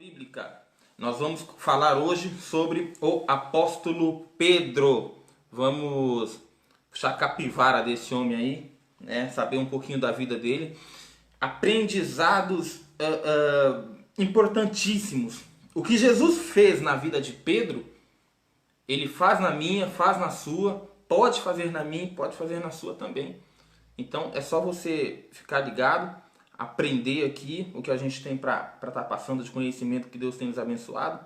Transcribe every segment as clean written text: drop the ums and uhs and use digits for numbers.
Bíblica. Nós vamos falar hoje sobre o apóstolo Pedro. Vamos puxar a capivara desse homem aí, né? Saber um pouquinho da vida dele. Aprendizados importantíssimos. O que Jesus fez na vida de Pedro, ele faz na minha, faz na sua, pode fazer na minha, pode fazer na sua também. Então é só você ficar ligado, aprender aqui o que a gente tem para estar passando de conhecimento que Deus tem nos abençoado.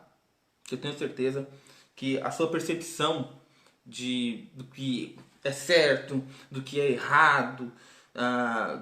Eu tenho certeza que a sua percepção do que é certo, do que é errado,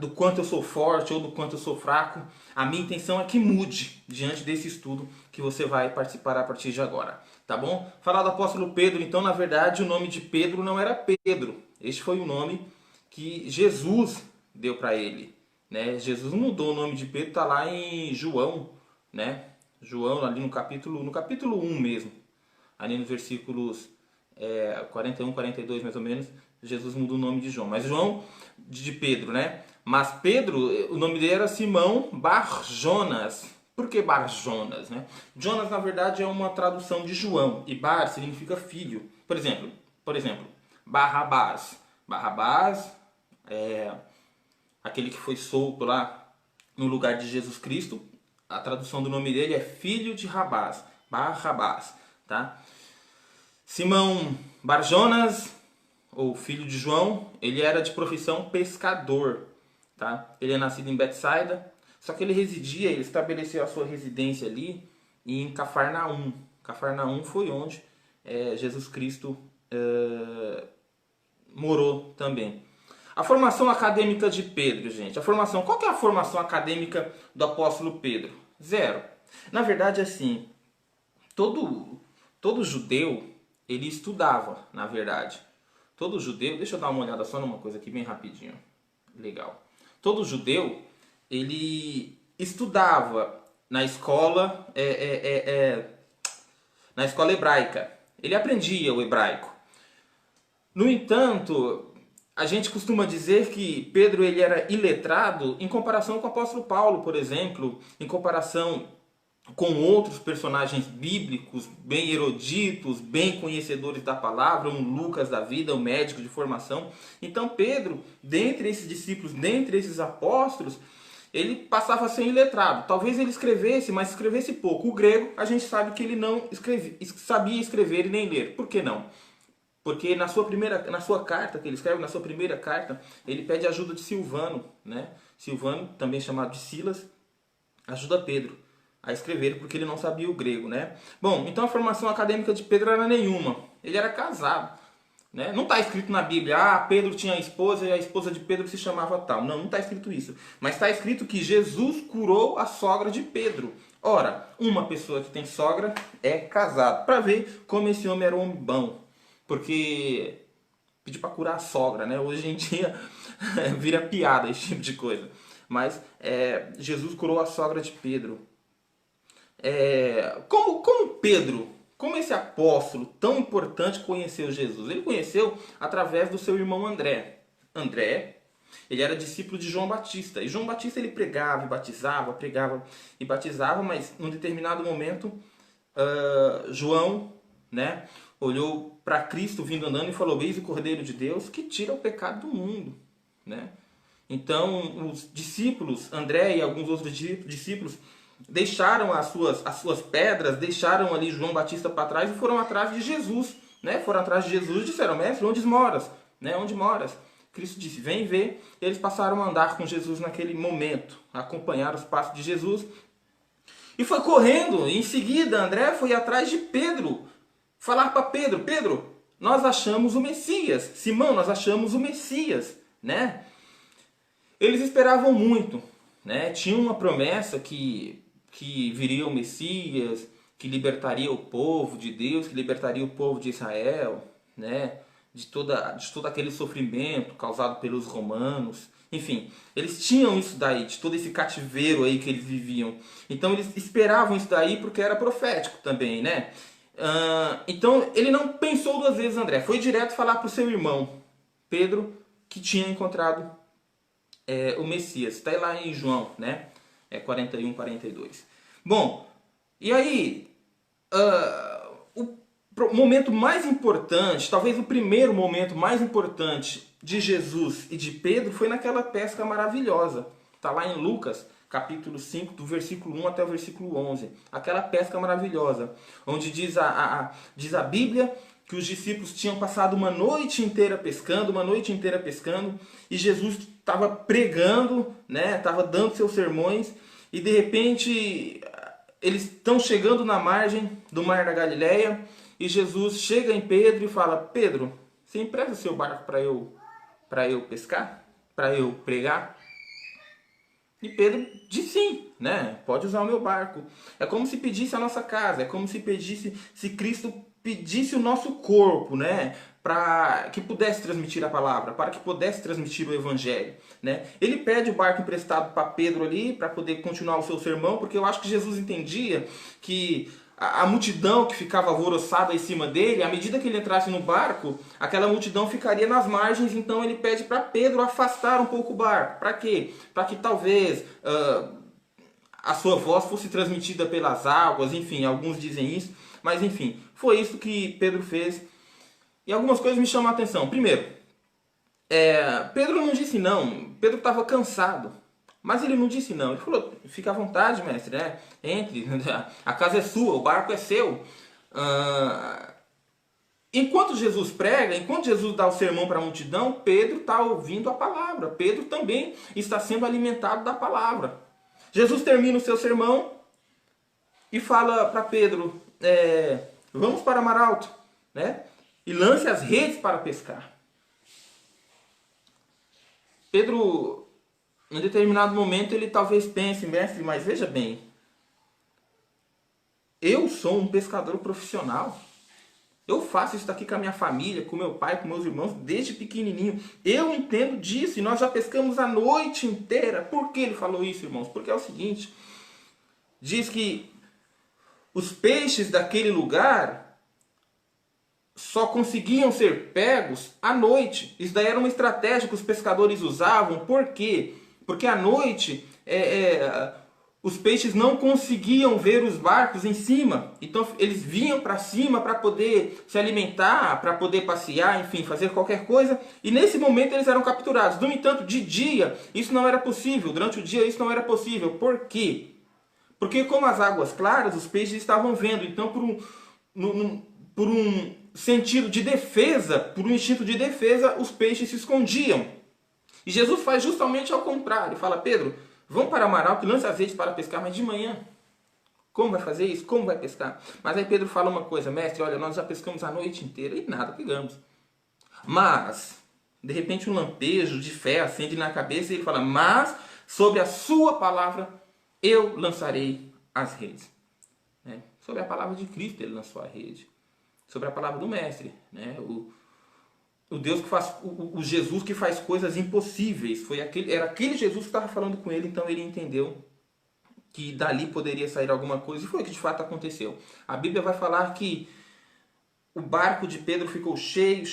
do quanto eu sou forte ou do quanto eu sou fraco, a minha intenção é que mude diante desse estudo que você vai participar a partir de agora, tá bom? Falar do apóstolo Pedro, então na verdade o nome de Pedro não era Pedro, este foi o nome que Jesus deu para ele, né? Jesus mudou o nome de Pedro, está lá em João, né? João ali no capítulo 1 mesmo, ali nos versículos 41, 42 mais ou menos, Jesus muda o nome de João, mas João de Pedro, né? Mas Pedro, o nome dele era Simão Bar-Jonas. Por que Bar-Jonas, né? Jonas na verdade é uma tradução de João e Bar significa filho. Por exemplo, Barrabás. Barrabás é aquele que foi solto lá no lugar de Jesus Cristo. A tradução do nome dele é filho de Rabás, Barrabás, tá? Simão Bar-Jonas, ou filho de João, ele era de profissão pescador, tá? Ele é nascido em Betsaida, só que ele estabeleceu a sua residência ali em Cafarnaum. Cafarnaum foi onde Jesus Cristo morou também. A formação acadêmica de Pedro, gente. Qual que é a formação acadêmica do apóstolo Pedro? Zero. Na verdade, assim, todo judeu, ele estudava, na verdade. Todo judeu, deixa eu dar uma olhada só numa coisa aqui bem rapidinho. Legal. Todo judeu, ele estudava na escola, na escola hebraica. Ele aprendia o hebraico. No entanto, a gente costuma dizer que Pedro ele era iletrado em comparação com o apóstolo Paulo, por exemplo, em comparação com outros personagens bíblicos, bem eruditos, bem conhecedores da palavra, um Lucas da vida, um médico de formação. Então Pedro, dentre esses discípulos, dentre esses apóstolos, ele passava a ser iletrado. Talvez ele escrevesse, mas escrevesse pouco. O grego, a gente sabe que ele não sabia escrever e nem ler. Por que não? Porque na sua carta que ele escreve, na sua primeira carta, ele pede ajuda de Silvano, né? Silvano, também chamado de Silas, ajuda Pedro a escrever, porque ele não sabia o grego, né? Bom, então a formação acadêmica de Pedro era nenhuma. Ele era casado, né? Não está escrito na Bíblia, Pedro tinha esposa e a esposa de Pedro se chamava tal. Não está escrito isso. Mas está escrito que Jesus curou a sogra de Pedro. Ora, uma pessoa que tem sogra é casado. Para ver como esse homem era um homem bom. Porque pedir para curar a sogra, né? Hoje em dia vira piada esse tipo de coisa. Mas Jesus curou a sogra de Pedro. Como esse apóstolo tão importante conheceu Jesus? Ele conheceu através do seu irmão André. André, ele era discípulo de João Batista. E João Batista ele pregava e batizava, pregava e batizava, mas num determinado momento João, né, olhou para Cristo vindo andando e falou: eis o Cordeiro de Deus que tira o pecado do mundo, né? Então os discípulos, André e alguns outros discípulos, deixaram as suas pedras, deixaram ali João Batista para trás e foram atrás de Jesus, né? Foram atrás de Jesus e disseram: mestre, onde moras? Né? Onde moras? Cristo disse: vem ver. Eles passaram a andar com Jesus naquele momento, acompanhar os passos de Jesus. E foi correndo, e em seguida André foi atrás de Pedro, falar para Pedro: Pedro, nós achamos o Messias. Simão, nós achamos o Messias, né? Eles esperavam muito, né? Tinha uma promessa que viria o Messias, que libertaria o povo de Deus, que libertaria o povo de Israel, né? De todo aquele sofrimento causado pelos romanos. Enfim, eles tinham isso daí, de todo esse cativeiro aí que eles viviam. Então eles esperavam isso daí porque era profético também, né? Então ele não pensou duas vezes, André. Foi direto falar para o seu irmão Pedro que tinha encontrado o Messias. Está lá em João, né? 41, 42. Bom, E aí, o momento mais importante, talvez o primeiro momento mais importante de Jesus e de Pedro foi naquela pesca maravilhosa. Está lá em Lucas, capítulo 5, do versículo 1 até o versículo 11. Aquela pesca maravilhosa, onde diz a Bíblia que os discípulos tinham passado uma noite inteira pescando, e Jesus estava pregando, né, estava dando seus sermões, e de repente eles estão chegando na margem do mar da Galileia, e Jesus chega em Pedro e fala: Pedro, você empresta o seu barco para eu pescar? Para eu pregar? E Pedro diz sim, né? Pode usar o meu barco. É como se pedisse a nossa casa, é como se pedisse, se Cristo pedisse o nosso corpo, né? Para que pudesse transmitir a palavra, para que pudesse transmitir o evangelho, né? Ele pede o barco emprestado para Pedro ali, para poder continuar o seu sermão, porque eu acho que Jesus entendia que a multidão que ficava alvoroçada em cima dele, à medida que ele entrasse no barco, aquela multidão ficaria nas margens, então ele pede para Pedro afastar um pouco o barco. Para quê? Para que talvez a sua voz fosse transmitida pelas águas, enfim, alguns dizem isso, mas enfim, foi isso que Pedro fez. E algumas coisas me chamam a atenção. Primeiro, Pedro não disse não, Pedro estava cansado. Mas ele não disse não, ele falou: fica à vontade, mestre, né? Entre, a casa é sua, o barco é seu. Enquanto Jesus prega, enquanto Jesus dá o sermão para a multidão, Pedro está ouvindo a palavra. Pedro também está sendo alimentado da palavra. Jesus termina o seu sermão e fala para Pedro: vamos para o mar alto, né? E lance as redes para pescar. Pedro, em determinado momento, ele talvez pense: mestre, mas veja bem, eu sou um pescador profissional. Eu faço isso daqui com a minha família, com meu pai, com meus irmãos, desde pequenininho. Eu entendo disso e nós já pescamos a noite inteira. Por que ele falou isso, irmãos? Porque é o seguinte, diz que os peixes daquele lugar só conseguiam ser pegos à noite. Isso daí era uma estratégia que os pescadores usavam. Por quê? Porque à noite os peixes não conseguiam ver os barcos em cima. Então eles vinham para cima para poder se alimentar, para poder passear, enfim, fazer qualquer coisa. E nesse momento eles eram capturados. No entanto, de dia isso não era possível. Durante o dia isso não era possível. Por quê? Porque como as águas claras, os peixes estavam vendo. Então por um sentido de defesa, por um instinto de defesa, os peixes se escondiam. E Jesus faz justamente ao contrário. Fala: Pedro, vão para o mar alto e lance as redes para pescar, mas de manhã. Como vai fazer isso? Como vai pescar? Mas aí Pedro fala uma coisa: mestre, olha, nós já pescamos a noite inteira e nada pegamos. Mas, de repente um lampejo de fé acende na cabeça e ele fala: mas sobre a sua palavra eu lançarei as redes. Sobre a palavra de Cristo ele lançou a rede. Sobre a palavra do mestre, né? O Deus que faz, o Jesus que faz coisas impossíveis. Era aquele Jesus que estava falando com ele, então ele entendeu que dali poderia sair alguma coisa, e foi o que de fato aconteceu. A Bíblia vai falar que o barco de Pedro ficou cheio,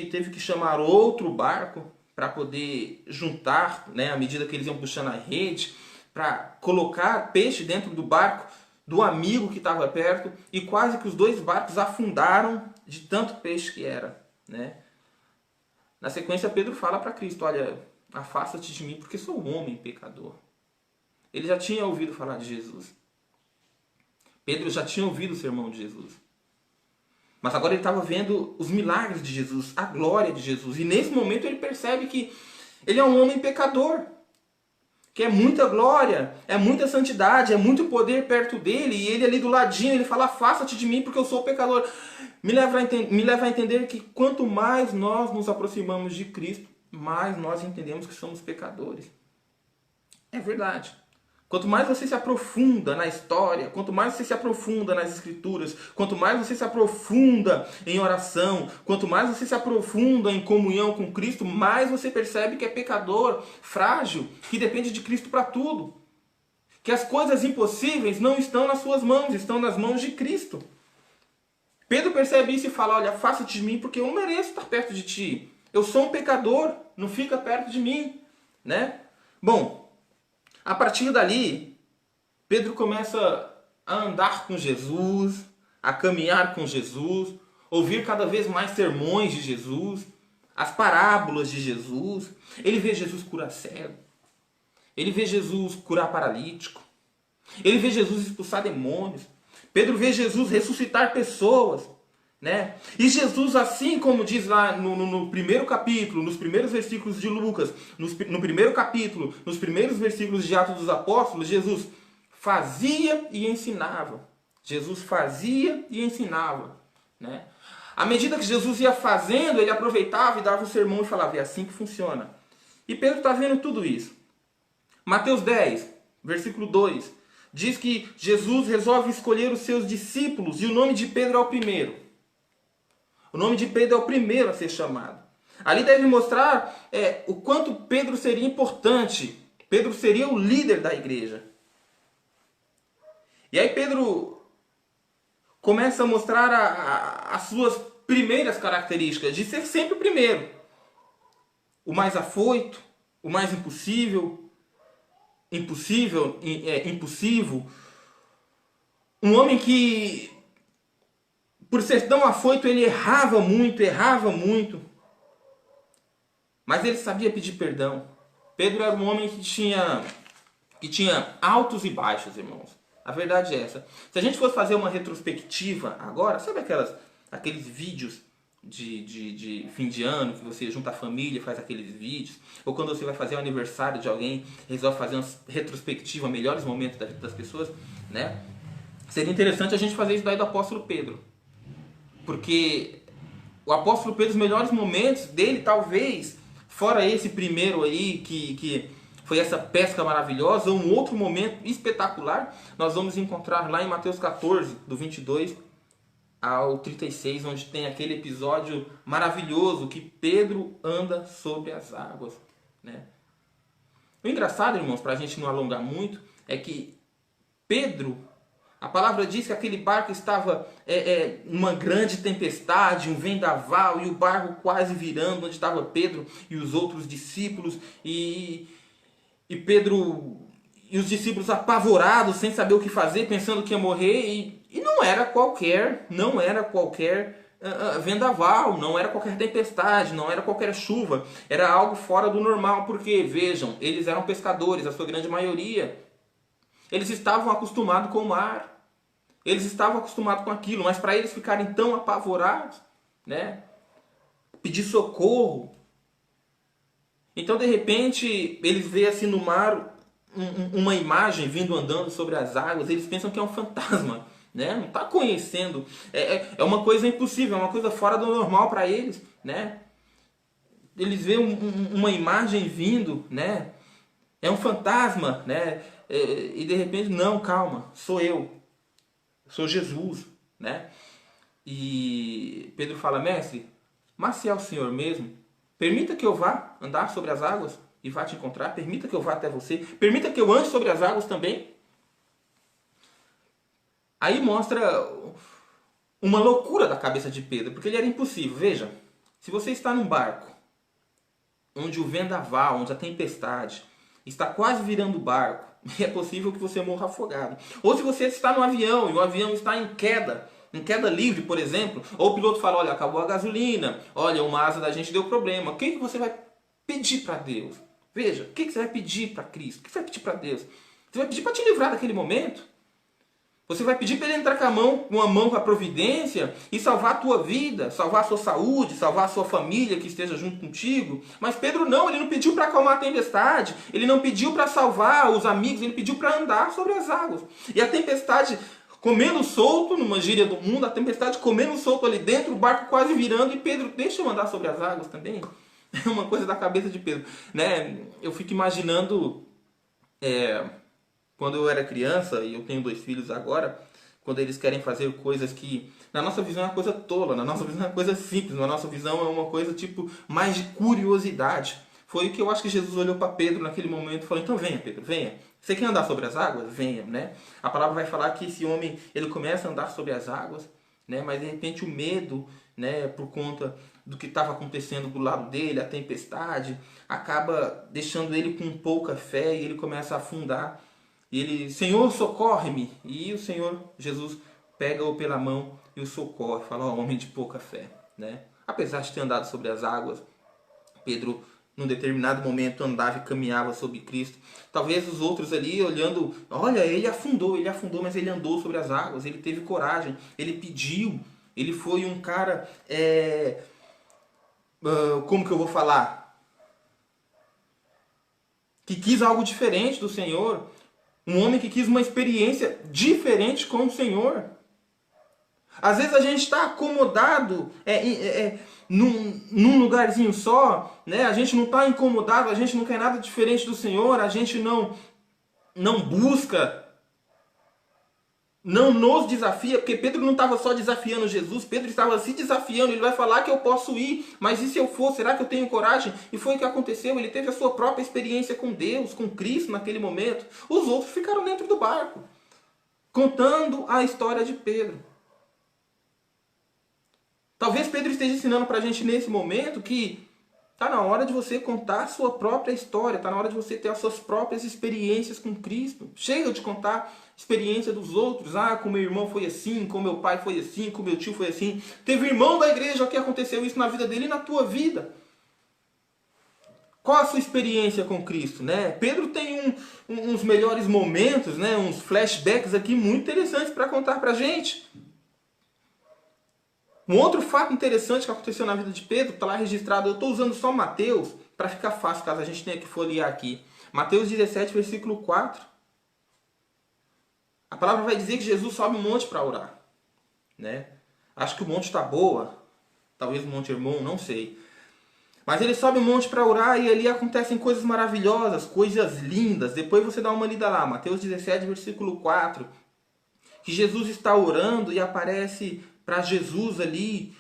teve que chamar outro barco para poder juntar, né, à medida que eles iam puxando a rede, para colocar peixe dentro do barco do amigo que estava perto, e quase que os dois barcos afundaram de tanto peixe que era, né? Na sequência, Pedro fala para Cristo: olha, afasta-te de mim porque sou um homem pecador. Ele já tinha ouvido falar de Jesus. Pedro já tinha ouvido o sermão de Jesus. Mas agora ele estava vendo os milagres de Jesus, a glória de Jesus. E nesse momento ele percebe que ele é um homem pecador. Que é muita glória, é muita santidade, é muito poder perto dele. E ele ali do ladinho, ele fala: afasta-te de mim porque eu sou pecador. Me leva a entender que quanto mais nós nos aproximamos de Cristo, mais nós entendemos que somos pecadores. É verdade. Quanto mais você se aprofunda na história, quanto mais você se aprofunda nas escrituras, quanto mais você se aprofunda em oração, quanto mais você se aprofunda em comunhão com Cristo, mais você percebe que é pecador, frágil, que depende de Cristo para tudo. Que as coisas impossíveis não estão nas suas mãos, estão nas mãos de Cristo. Pedro percebe isso e fala: olha, afasta-te de mim porque eu não mereço estar perto de ti. Eu sou um pecador, não fica perto de mim, né? Bom, a partir dali, Pedro começa a andar com Jesus, a caminhar com Jesus, ouvir cada vez mais sermões de Jesus, as parábolas de Jesus. Ele vê Jesus curar cego, ele vê Jesus curar paralítico, ele vê Jesus expulsar demônios. Pedro vê Jesus ressuscitar pessoas, né? E Jesus, assim como diz lá no primeiro capítulo, nos primeiros versículos de Lucas, no primeiro capítulo, nos primeiros versículos de Atos dos Apóstolos, Jesus fazia e ensinava. Jesus fazia e ensinava, né? À medida que Jesus ia fazendo, ele aproveitava e dava o sermão e falava, é assim que funciona. E Pedro está vendo tudo isso. Mateus 10, versículo 2, diz que Jesus resolve escolher os seus discípulos e o nome de Pedro é o primeiro. O nome de Pedro é o primeiro a ser chamado. Ali deve mostrar o quanto Pedro seria importante. Pedro seria o líder da igreja. E aí Pedro começa a mostrar as suas primeiras características de ser sempre o primeiro. O mais afoito, o mais impulsivo, impulsivo. Um homem que, por ser tão afoito, ele errava muito. Mas ele sabia pedir perdão. Pedro era um homem que tinha altos e baixos, irmãos. A verdade é essa. Se a gente fosse fazer uma retrospectiva agora, sabe aqueles vídeos de fim de ano, que você junta a família e faz aqueles vídeos, ou quando você vai fazer o aniversário de alguém, resolve fazer uma retrospectiva, melhores momentos da vida das pessoas, né? Seria interessante a gente fazer isso daí do apóstolo Pedro. Porque o apóstolo Pedro, os melhores momentos dele, talvez, fora esse primeiro aí, que foi essa pesca maravilhosa, um outro momento espetacular, nós vamos encontrar lá em Mateus 14, do 22 ao 36, onde tem aquele episódio maravilhoso que Pedro anda sobre as águas, né? O engraçado, irmãos, para a gente não alongar muito, é que Pedro, a palavra diz que aquele barco estava numa grande tempestade, um vendaval, e o barco quase virando, onde estava Pedro e os outros discípulos, e Pedro e os discípulos apavorados, sem saber o que fazer, pensando que ia morrer, e não era qualquer vendaval, não era qualquer tempestade, não era qualquer chuva, era algo fora do normal, porque, vejam, eles eram pescadores, a sua grande maioria. Eles estavam acostumados com o mar, eles estavam acostumados com aquilo, mas para eles ficarem tão apavorados, né? Pedir socorro. Então, de repente, eles veem assim no mar uma imagem vindo andando sobre as águas, eles pensam que é um fantasma, né? Não está conhecendo, é uma coisa impossível, é uma coisa fora do normal para eles, né? Eles veem uma imagem vindo, né? É um fantasma, né? E de repente, não, calma, sou eu, sou Jesus, né? E Pedro fala, mestre, mas se é o Senhor mesmo, permita que eu vá andar sobre as águas e vá te encontrar, permita que eu vá até você, permita que eu ande sobre as águas também. Aí mostra uma loucura da cabeça de Pedro, porque ele era impossível. Veja, se você está num barco, onde o vendaval, onde a tempestade está quase virando o barco, é possível que você morra afogado. Ou se você está no avião e o avião está em queda livre, por exemplo, ou o piloto fala, olha, acabou a gasolina, olha, uma asa da gente deu problema. O que você vai pedir para Deus? Veja, o que você vai pedir para Cristo? O que você vai pedir para Deus? Você vai pedir para te livrar daquele momento? Você vai pedir para ele entrar com uma mão com a providência e salvar a tua vida, salvar a sua saúde, salvar a sua família que esteja junto contigo. Mas Pedro não, ele não pediu para acalmar a tempestade, ele não pediu para salvar os amigos, ele pediu para andar sobre as águas. E a tempestade comendo solto, numa gíria do mundo, a tempestade comendo solto ali dentro, o barco quase virando, e Pedro, deixa eu andar sobre as águas também. É uma coisa da cabeça de Pedro, né? Eu fico imaginando... Quando eu era criança, e eu tenho 2 filhos agora, quando eles querem fazer coisas que, na nossa visão, é uma coisa tola, na nossa visão é uma coisa simples, na nossa visão é uma coisa tipo mais de curiosidade. Foi o que eu acho que Jesus olhou para Pedro naquele momento e falou, então venha, Pedro, venha. Você quer andar sobre as águas? Venha, né? A palavra vai falar que esse homem, ele começa a andar sobre as águas, né? Mas de repente o medo, né, por conta do que estava acontecendo do lado dele, a tempestade, acaba deixando ele com pouca fé e ele começa a afundar. E ele, Senhor, socorre-me. E o Senhor Jesus pega-o pela mão e o socorre. Fala, ó, homem de pouca fé, né? Apesar de ter andado sobre as águas, Pedro, num determinado momento, andava e caminhava sobre Cristo. Talvez os outros ali olhando, olha, ele afundou, mas ele andou sobre as águas, ele teve coragem, ele pediu, ele foi um cara, como que eu vou falar? Que quis algo diferente do Senhor. Um homem que quis uma experiência diferente com o Senhor. Às vezes a gente está acomodado num lugarzinho só, né? A gente não está incomodado, a gente não quer nada diferente do Senhor, a gente não busca, não nos desafia, porque Pedro não estava só desafiando Jesus, Pedro estava se desafiando. Ele vai falar que eu posso ir, mas e se eu for? Será que eu tenho coragem? E foi o que aconteceu, ele teve a sua própria experiência com Deus, com Cristo naquele momento. Os outros ficaram dentro do barco, contando a história de Pedro. Talvez Pedro esteja ensinando para a gente nesse momento que está na hora de você contar a sua própria história, está na hora de você ter as suas próprias experiências com Cristo. Chega de contar a experiência dos outros. Ah, com meu irmão foi assim, com meu pai foi assim, com meu tio foi assim. Teve irmão da igreja que aconteceu isso na vida dele e na tua vida. Qual a sua experiência com Cristo, né? Pedro tem uns melhores momentos, né? Uns flashbacks aqui muito interessantes para contar para a gente. Um outro fato interessante que aconteceu na vida de Pedro, está lá registrado, eu estou usando só Mateus, para ficar fácil, caso a gente tenha que folhear aqui. Mateus 17, versículo 4. A palavra vai dizer que Jesus sobe um monte para orar, né? Acho que o monte está boa, talvez o monte Hermon, não sei. Mas ele sobe um monte para orar e ali acontecem coisas maravilhosas, coisas lindas. Depois você dá uma lida lá, Mateus 17, versículo 4. Que Jesus está orando e aparece para Jesus ali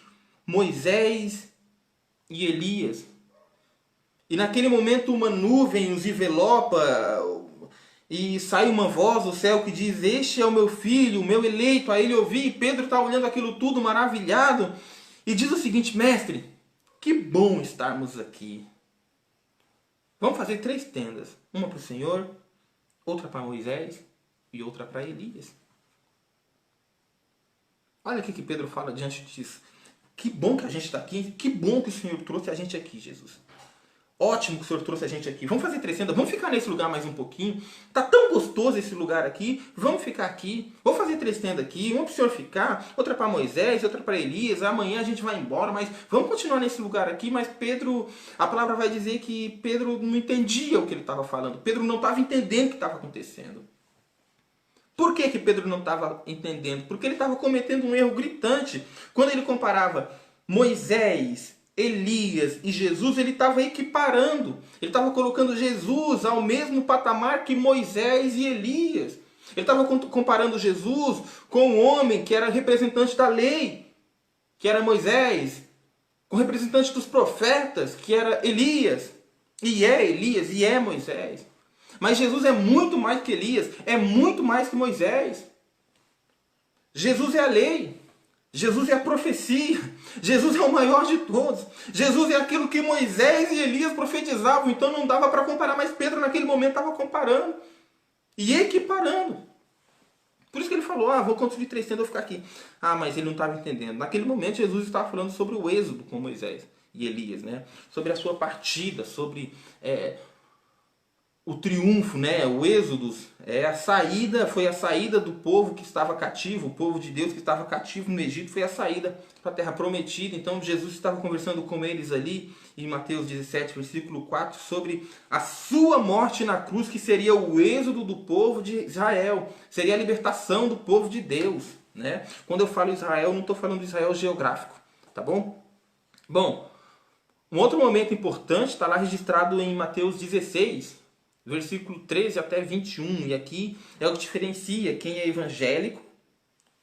Moisés e Elias. E naquele momento uma nuvem os envelopa e sai uma voz do céu que diz: este é o meu filho, o meu eleito, a ele ouvi. E Pedro está olhando aquilo tudo maravilhado e diz o seguinte: mestre, que bom estarmos aqui. Vamos fazer 3 tendas, uma para o Senhor, outra para Moisés e outra para Elias. Olha o que Pedro fala diante disso. Que bom que a gente está aqui. Que bom que o Senhor trouxe a gente aqui, Jesus. Ótimo que o Senhor trouxe a gente aqui. Vamos fazer 3 tendas. Vamos ficar nesse lugar mais um pouquinho. Tá tão gostoso esse lugar aqui. Vamos ficar aqui. Vou fazer 3 tendas aqui. Uma para o Senhor ficar. Outra para Moisés. Outra para Elias. Amanhã a gente vai embora. Mas vamos continuar nesse lugar aqui. Mas Pedro... A palavra vai dizer que Pedro não entendia o que ele estava falando. Pedro não estava entendendo o que estava acontecendo. Por que Pedro não estava entendendo? Porque ele estava cometendo um erro gritante. Quando ele comparava Moisés, Elias e Jesus, ele estava equiparando. Ele estava colocando Jesus ao mesmo patamar que Moisés e Elias. Ele estava comparando Jesus com um homem que era representante da lei, que era Moisés, com o representante dos profetas, que era Elias. E é Elias, e é Moisés. Mas Jesus é muito mais que Elias, é muito mais que Moisés. Jesus é a lei, Jesus é a profecia, Jesus é o maior de todos. Jesus é aquilo que Moisés e Elias profetizavam, então não dava para comparar, mas Pedro naquele momento estava comparando e equiparando. Por isso que ele falou, vou construir 3 tendas, vou ficar aqui. Mas ele não estava entendendo. Naquele momento Jesus estava falando sobre o êxodo com Moisés e Elias, né? Sobre a sua partida, sobre... o triunfo, né? O êxodo, foi a saída do povo que estava cativo, o povo de Deus que estava cativo no Egito, foi a saída para a terra prometida. Então Jesus estava conversando com eles ali, em Mateus 17, versículo 4, sobre a sua morte na cruz, que seria o êxodo do povo de Israel, seria a libertação do povo de Deus, né? Quando eu falo Israel, não estou falando de Israel geográfico, tá bom? Bom, um outro momento importante está lá registrado em Mateus 16, versículo 13 até 21, e aqui é o que diferencia quem é evangélico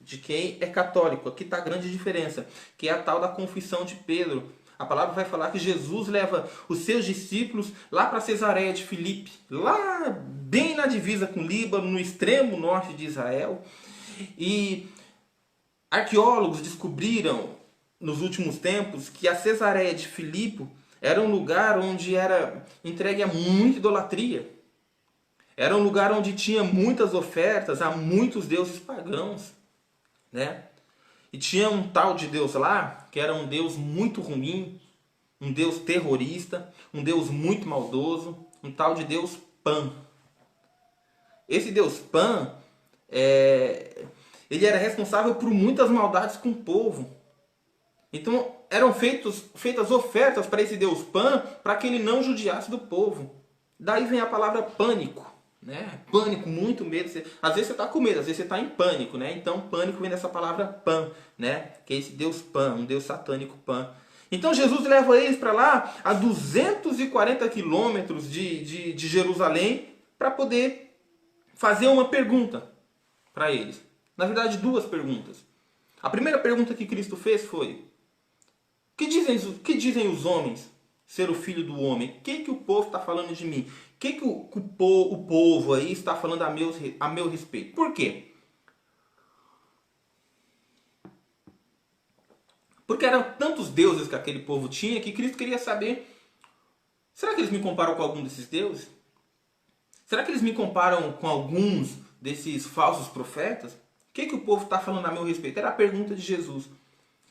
de quem é católico. Aqui está a grande diferença, que é a tal da confissão de Pedro. A palavra vai falar que Jesus leva os seus discípulos lá para Cesareia de Filipe, lá bem na divisa com o Líbano, no extremo norte de Israel. E arqueólogos descobriram nos últimos tempos que a Cesareia de Filipe era um lugar onde era entregue a muita idolatria. Era um lugar onde tinha muitas ofertas a muitos deuses pagãos, né? E tinha um tal de Deus lá, que era um Deus muito ruim, um Deus terrorista, um Deus muito maldoso, um tal de Deus Pan. Esse Deus Pan, ele era responsável por muitas maldades com o povo. Então eram feitas ofertas para esse Deus Pan, para que ele não judiasse do povo. Daí vem a palavra pânico, né? Pânico, muito medo. Às vezes você está com medo, às vezes você está em pânico, né? Então pânico vem dessa palavra Pan, né? Que é esse Deus Pan, um Deus satânico Pan. Então Jesus leva eles para lá, a 240 quilômetros de Jerusalém, para poder fazer uma pergunta para eles. Na verdade, duas perguntas. A primeira pergunta que Cristo fez foi: que dizem os homens ser o filho do homem? O que o povo está falando de mim? O que o povo aí está falando a meu respeito? Por quê? Porque eram tantos deuses que aquele povo tinha que Cristo queria saber: será que eles me comparam com algum desses deuses? Será que eles me comparam com alguns desses falsos profetas? O que o povo está falando a meu respeito? Era a pergunta de Jesus.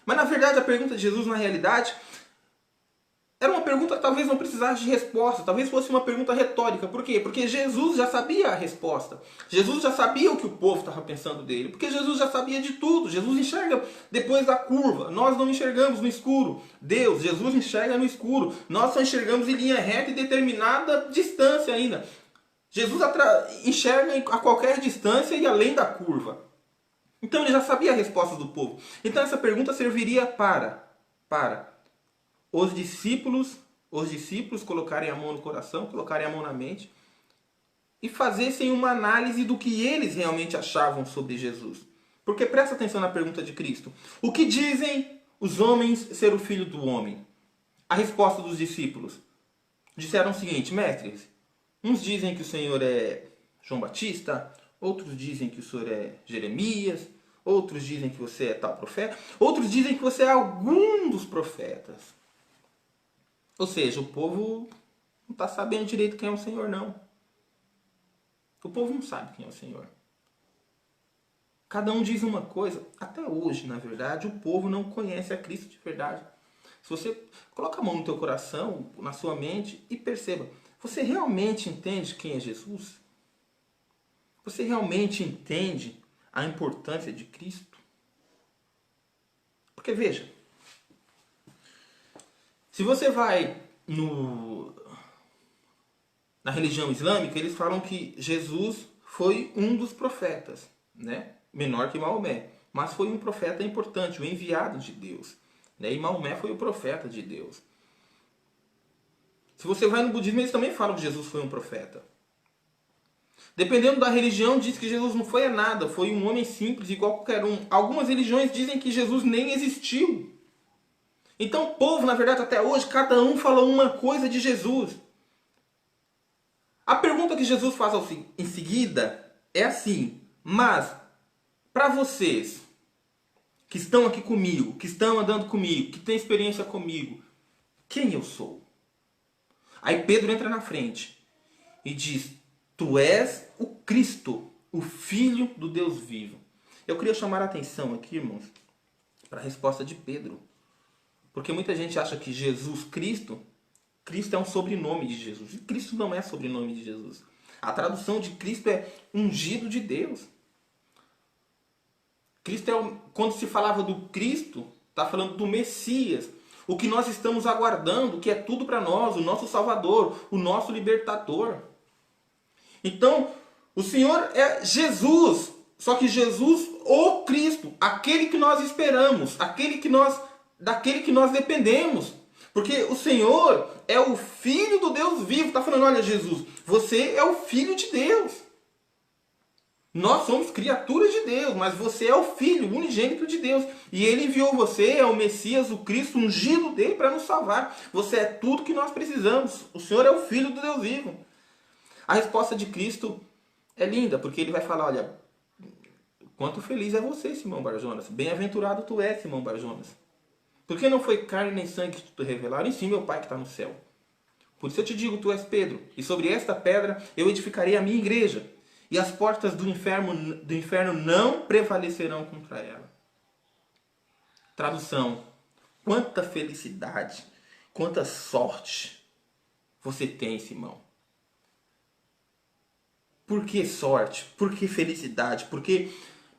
Mas na verdade a pergunta de Jesus, na realidade, era uma pergunta que talvez não precisasse de resposta. Talvez fosse uma pergunta retórica. Por quê? Porque Jesus já sabia a resposta. Jesus já sabia o que o povo estava pensando dele. Porque Jesus já sabia de tudo. Jesus enxerga depois da curva. Nós não enxergamos no escuro. Jesus enxerga no escuro. Nós só enxergamos em linha reta e determinada distância ainda. Jesus enxerga a qualquer distância e além da curva. Então ele já sabia a resposta do povo. Então essa pergunta serviria para os discípulos colocarem a mão no coração, colocarem a mão na mente e fazessem uma análise do que eles realmente achavam sobre Jesus. Porque presta atenção na pergunta de Cristo. O que dizem os homens ser o filho do homem? A resposta dos discípulos. Disseram o seguinte: mestres, uns dizem que o Senhor é João Batista, outros dizem que o Senhor é Jeremias, outros dizem que você é tal profeta, outros dizem que você é algum dos profetas. Ou seja, o povo não está sabendo direito quem é o Senhor, não. O povo não sabe quem é o Senhor. Cada um diz uma coisa. Até hoje, na verdade, o povo não conhece a Cristo de verdade. Se você coloca a mão no teu coração, na sua mente e perceba, você realmente entende quem é Jesus? Você realmente entende a importância de Cristo? Porque veja, se você vai na religião islâmica, eles falam que Jesus foi um dos profetas, né? Menor que Maomé, mas foi um profeta importante, o enviado de Deus, né? E Maomé foi o profeta de Deus. Se você vai no budismo, eles também falam que Jesus foi um profeta. Dependendo da religião, diz que Jesus não foi nada, foi um homem simples, igual qualquer um. Algumas religiões dizem que Jesus nem existiu. Então o povo, na verdade, até hoje, cada um fala uma coisa de Jesus. A pergunta que Jesus faz em seguida é assim: mas, para vocês que estão aqui comigo, que estão andando comigo, que têm experiência comigo, quem eu sou? Aí Pedro entra na frente e diz: tu és o Cristo, o Filho do Deus vivo. Eu queria chamar a atenção aqui, irmãos, para a resposta de Pedro. Porque muita gente acha que Jesus Cristo é um sobrenome de Jesus. E Cristo não é sobrenome de Jesus. A tradução de Cristo é ungido de Deus. Cristo quando se falava do Cristo, está falando do Messias. O que nós estamos aguardando, que é tudo para nós, o nosso Salvador, o nosso Libertador. Então, o Senhor é Jesus, só que Jesus, o Cristo, aquele que nós esperamos, daquele que nós dependemos. Porque o Senhor é o Filho do Deus vivo. Está falando: olha, Jesus, você é o Filho de Deus. Nós somos criaturas de Deus, mas você é o Filho, o unigênito de Deus. E Ele enviou você, é o Messias, o Cristo, ungido dele para nos salvar. Você é tudo que nós precisamos. O Senhor é o Filho do Deus vivo. A resposta de Cristo é linda, porque Ele vai falar: olha, quanto feliz é você, Simão Bar-Jonas. Bem-aventurado tu és, Simão Bar-Jonas. Porque não foi carne nem sangue que te revelaram, e sim meu Pai que está no céu. Por isso eu te digo, tu és Pedro, e sobre esta pedra eu edificarei a minha igreja, e as portas do inferno não prevalecerão contra ela. Tradução: quanta felicidade, quanta sorte você tem, Simão. Por que sorte? Por que felicidade? Porque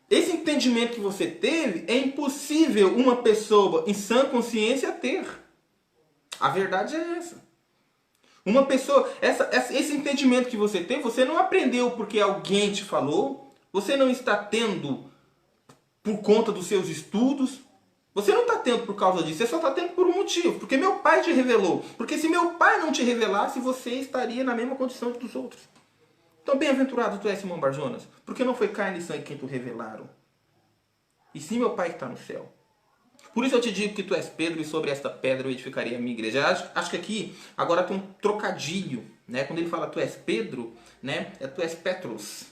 esse entendimento que você teve é impossível uma pessoa em sã consciência ter. A verdade é essa. Uma pessoa, esse entendimento que você tem, você não aprendeu porque alguém te falou, você não está tendo por conta dos seus estudos, você não está tendo por causa disso, você só está tendo por um motivo, porque meu pai te revelou. Porque se meu pai não te revelasse, você estaria na mesma condição dos outros. Então, bem-aventurado tu és, Simão Barjonas, porque não foi carne e sangue quem tu revelaram, e sim meu pai que está no céu. Por isso eu te digo que tu és Pedro, e sobre esta pedra eu edificarei a minha igreja. Acho que aqui agora tem um trocadilho, né? Quando ele fala tu és Pedro, né? Tu és Petros,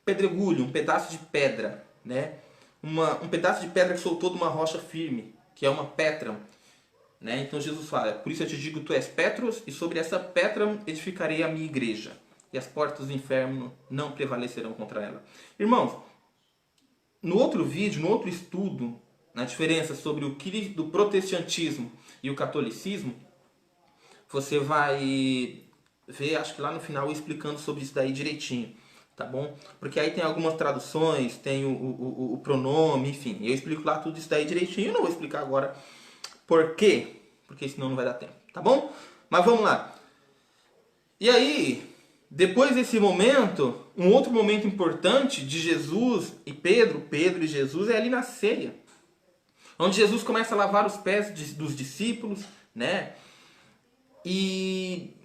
pedregulho, um pedaço de pedra, né? Um pedaço de pedra que soltou de uma rocha firme, que é uma Petra, né? Então Jesus fala, por isso eu te digo tu és Petros, e sobre essa Petra edificarei a minha igreja, e as portas do inferno não prevalecerão contra ela. Irmãos, no outro vídeo, no outro estudo, na diferença sobre o do protestantismo e o catolicismo, você vai ver, acho que lá no final, explicando sobre isso daí direitinho, tá bom? Porque aí tem algumas traduções, tem o pronome, enfim, eu explico lá tudo isso daí direitinho. Eu não vou explicar agora por quê, porque senão não vai dar tempo, tá bom? Mas vamos lá. E aí, depois desse momento, um outro momento importante de Jesus e Pedro e Jesus, é ali na ceia, onde Jesus começa a lavar os pés dos discípulos, né? E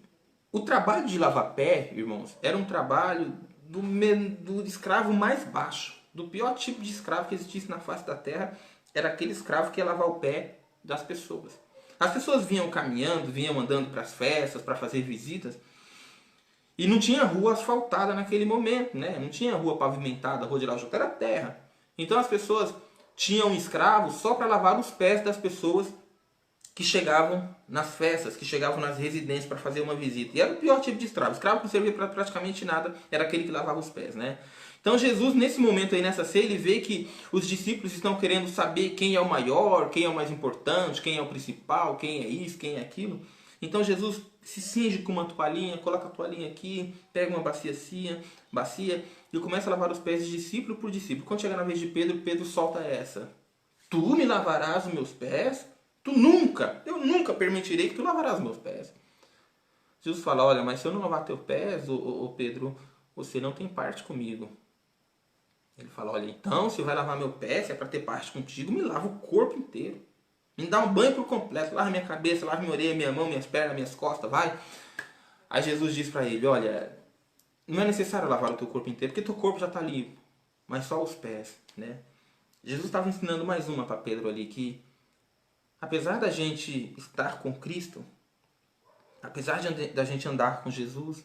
o trabalho de lavar pé, irmãos, era um trabalho do escravo mais baixo, do pior tipo de escravo que existisse na face da terra, era aquele escravo que ia lavar o pé das pessoas. As pessoas vinham caminhando, vinham andando para as festas, para fazer visitas, e não tinha rua asfaltada naquele momento, né? Não tinha rua pavimentada, rua de lajota, era terra. Então as pessoas tinham escravos só para lavar os pés das pessoas que chegavam nas festas, que chegavam nas residências para fazer uma visita. E era o pior tipo de escravo. Escravo que não servia para praticamente nada, era aquele que lavava os pés, né? Então Jesus, nesse momento aí, nessa ceia, ele vê que os discípulos estão querendo saber quem é o maior, quem é o mais importante, quem é o principal, quem é isso, quem é aquilo. Então Jesus se cinge com uma toalhinha, coloca a toalhinha aqui, pega uma bacia e começa a lavar os pés de discípulo por discípulo. Quando chega na vez de Pedro, Pedro solta essa: tu me lavarás os meus pés? Eu nunca permitirei que tu lavarás os meus pés. Jesus fala: olha, mas se eu não lavar teus pés, ô Pedro, você não tem parte comigo. Ele fala: olha, então se vai lavar meu pé, se é para ter parte contigo, me lava o corpo inteiro. Me dá um banho por completo, lava minha cabeça, lava minha orelha, minha mão, minhas pernas, minhas costas, vai. Aí Jesus diz para ele: olha, não é necessário lavar o teu corpo inteiro, porque teu corpo já está limpo, mas só os pés, né? Jesus estava ensinando mais uma para Pedro ali, que apesar da gente estar com Cristo, apesar da gente andar com Jesus,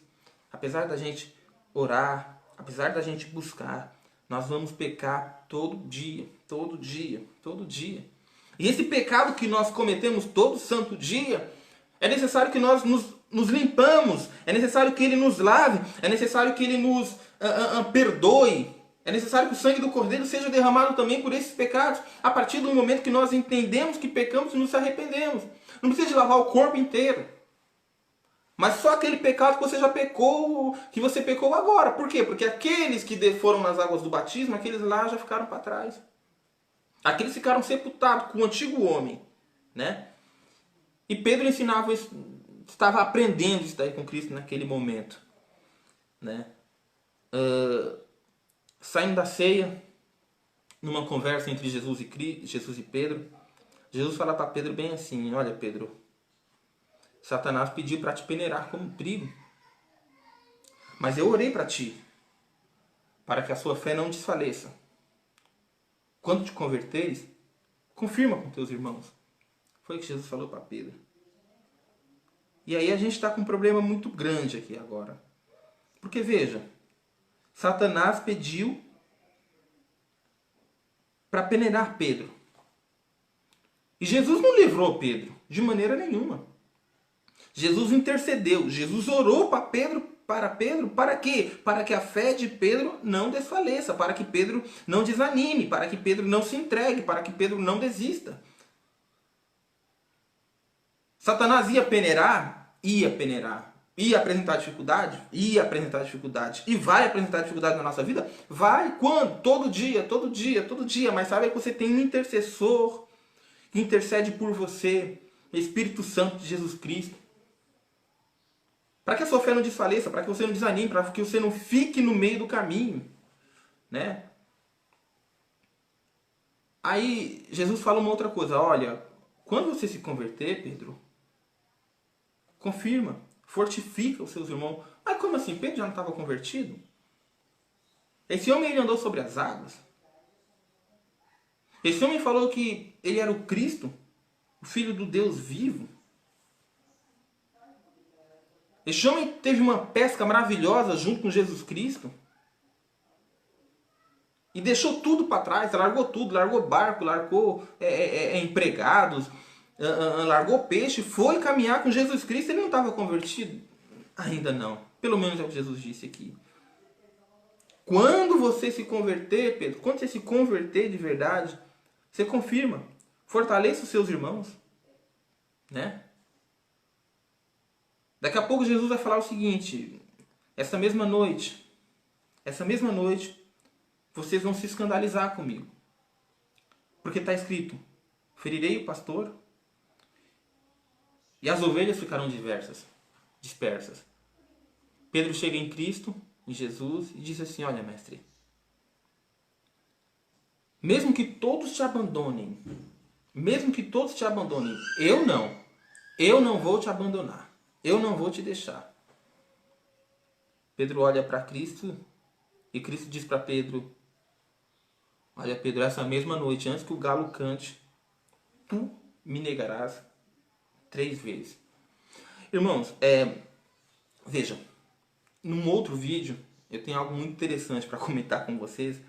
apesar da gente orar, apesar da gente buscar, nós vamos pecar todo dia, todo dia, todo dia. E esse pecado que nós cometemos todo santo dia, é necessário que nós nos limpamos, é necessário que Ele nos lave, é necessário que Ele nos perdoe, é necessário que o sangue do Cordeiro seja derramado também por esses pecados, a partir do momento que nós entendemos que pecamos e nos arrependemos. Não precisa de lavar o corpo inteiro, mas só aquele pecado que você já pecou, que você pecou agora. Por quê? Porque aqueles que foram nas águas do batismo, aqueles lá já ficaram para trás. Aqueles ficaram sepultados com o antigo homem, né? E Pedro ensinava isso, estava aprendendo isso daí com Cristo naquele momento, né? Saindo da ceia, numa conversa entre Jesus e Pedro, Jesus fala para Pedro bem assim: olha, Pedro, Satanás pediu para te peneirar como trigo, mas eu orei para ti, para que a sua fé não desfaleça. Quando te converteres, confirma com teus irmãos. Foi o que Jesus falou para Pedro. E aí a gente está com um problema muito grande aqui agora. Porque veja, Satanás pediu para peneirar Pedro. E Jesus não livrou Pedro, de maneira nenhuma. Jesus intercedeu, Jesus orou para Pedro, para quê? Para que a fé de Pedro não desfaleça, para que Pedro não desanime, para que Pedro não se entregue, para que Pedro não desista. Satanás ia peneirar? Ia peneirar. Ia apresentar dificuldade? Ia apresentar dificuldade. E vai apresentar dificuldade na nossa vida? Vai. Quando? Todo dia, todo dia, todo dia. Mas sabe que você tem um intercessor que intercede por você. Espírito Santo de Jesus Cristo. Para que a sua fé não desfaleça, para que você não desanime, para que você não fique no meio do caminho. Né? Aí Jesus fala uma outra coisa. Olha, quando você se converter, Pedro, confirma, fortifica os seus irmãos. Mas como assim? Pedro já não estava convertido? Esse homem ele andou sobre as águas. Esse homem falou que ele era o Cristo, o Filho do Deus vivo. Esse homem teve uma pesca maravilhosa junto com Jesus Cristo. E deixou tudo para trás, largou tudo, largou barco, largou empregados, largou peixe, foi caminhar com Jesus Cristo. Ele não estava convertido? Ainda não. Pelo menos é o que Jesus disse aqui. Quando você se converter, Pedro, quando você se converter de verdade, você confirma, fortaleça os seus irmãos, né? Daqui a pouco Jesus vai falar o seguinte: essa mesma noite, vocês vão se escandalizar comigo. Porque está escrito, ferirei o pastor e as ovelhas ficarão dispersas. Pedro chega em Cristo, em Jesus, e diz assim: olha, mestre, mesmo que todos te abandonem, eu não vou te abandonar. Eu não vou te deixar. Pedro olha para Cristo e Cristo diz para Pedro: olha, Pedro, essa mesma noite, antes que o galo cante, tu me negarás 3 vezes. Irmãos, vejam, num outro vídeo, eu tenho algo muito interessante para comentar com vocês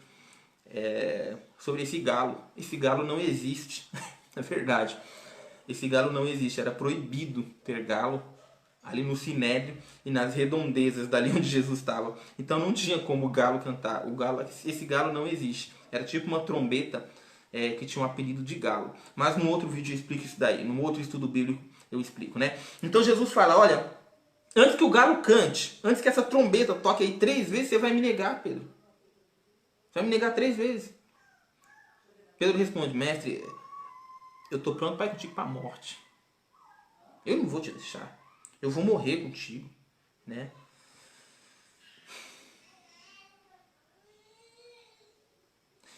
sobre esse galo. Esse galo não existe, é verdade. Esse galo não existe, era proibido ter galo ali no Sinédrio e nas redondezas dali onde Jesus estava. Então não tinha como o galo cantar. Esse galo não existe. Era tipo uma trombeta que tinha um apelido de galo. Mas num outro vídeo eu explico isso daí. Num outro estudo bíblico eu explico, né? Então Jesus fala: olha, antes que o galo cante, antes que essa trombeta toque aí 3 vezes, você vai me negar, Pedro. Você vai me negar 3 vezes. Pedro responde: mestre, eu estou pronto para ir contigo para a morte. Eu não vou te deixar. Eu vou morrer contigo, né?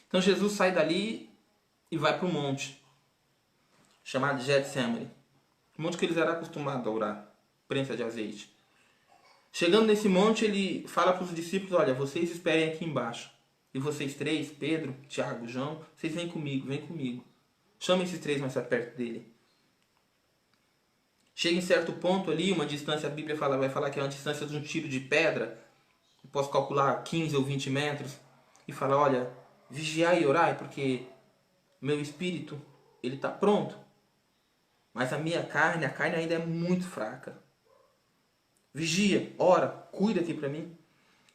Então Jesus sai dali e vai para um monte chamado Getsemane. Um monte que eles eram acostumados a orar, prensa de azeite. Chegando nesse monte, ele fala para os discípulos: olha, vocês esperem aqui embaixo. E vocês 3, Pedro, Tiago, João, vocês vêm comigo. Chama esses 3 mais perto dele. Chega em certo ponto ali, uma distância, a Bíblia vai falar que é uma distância de um tiro de pedra. Eu posso calcular 15 ou 20 metros. E fala: olha, vigiai e orai, porque meu espírito, ele está pronto. Mas a minha carne, ainda é muito fraca. Vigia, ora, cuida aqui para mim.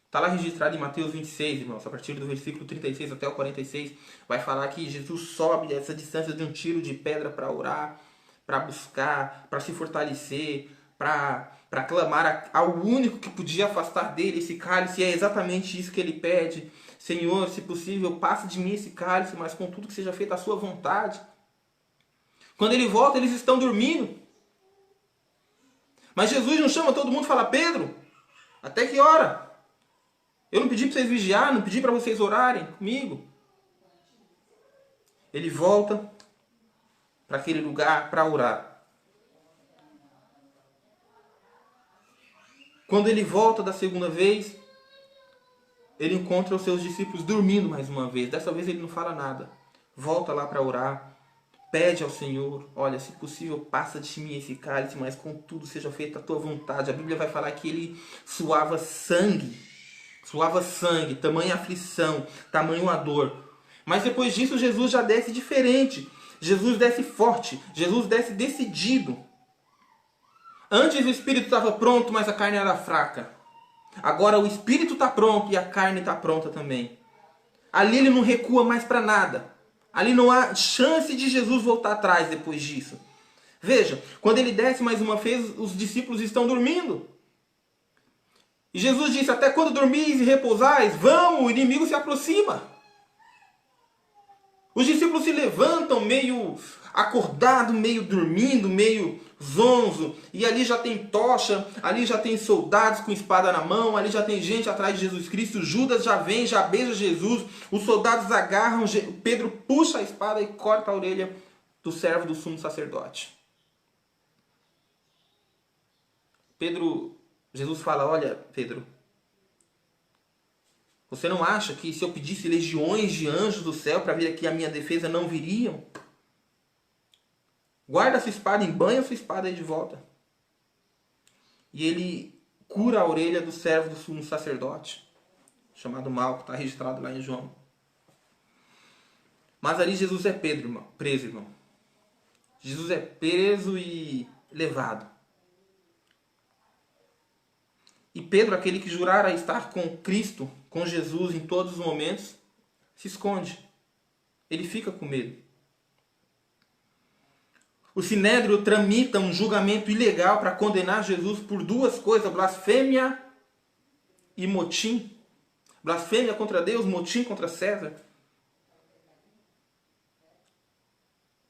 Está lá registrado em Mateus 26, irmãos, a partir do versículo 36 até o 46. Vai falar que Jesus sobe essa distância de um tiro de pedra para orar, para buscar, para se fortalecer, para clamar ao único que podia afastar dele esse cálice. E é exatamente isso que ele pede: Senhor, se possível, passa de mim esse cálice, mas contudo que seja feita a sua vontade. Quando ele volta, eles estão dormindo. Mas Jesus não chama todo mundo e fala: Pedro, até que hora? Eu não pedi para vocês vigiar, não pedi para vocês orarem comigo. Ele volta para aquele lugar para orar. Quando ele volta da segunda vez, ele encontra os seus discípulos dormindo mais uma vez. Dessa vez ele não fala nada. Volta lá para orar. Pede ao Senhor: olha, se possível, passa de mim esse cálice, mas contudo seja feita a tua vontade. A Bíblia vai falar que ele suava sangue, tamanha aflição, tamanho a dor. Mas depois disso Jesus já desce diferente. Jesus desce forte, Jesus desce decidido. Antes o espírito estava pronto, mas a carne era fraca. Agora o espírito está pronto e a carne está pronta também. Ali ele não recua mais para nada. Ali não há chance de Jesus voltar atrás depois disso. Veja, quando ele desce mais uma vez, os discípulos estão dormindo. E Jesus disse, até quando dormis e repousais, vamos, o inimigo se aproxima. Os discípulos se levantam meio acordado, meio dormindo, meio zonzo. E ali já tem tocha, ali já tem soldados com espada na mão, ali já tem gente atrás de Jesus Cristo. Judas já vem, já beija Jesus. Os soldados agarram, Pedro puxa a espada e corta a orelha do servo do sumo sacerdote. Jesus fala, olha, Pedro, você não acha que se eu pedisse legiões de anjos do céu para vir aqui à minha defesa, não viriam? Guarda a sua espada, embanha a sua espada aí de volta. E ele cura a orelha do servo do sumo sacerdote, chamado Malco, está registrado lá em João. Mas ali Jesus é preso, irmão. Jesus é preso e levado. E Pedro, aquele que jurara estar com Cristo, com Jesus em todos os momentos, se esconde. Ele fica com medo. O Sinédrio tramita um julgamento ilegal para condenar Jesus por duas coisas, blasfêmia e motim. Blasfêmia contra Deus, motim contra César.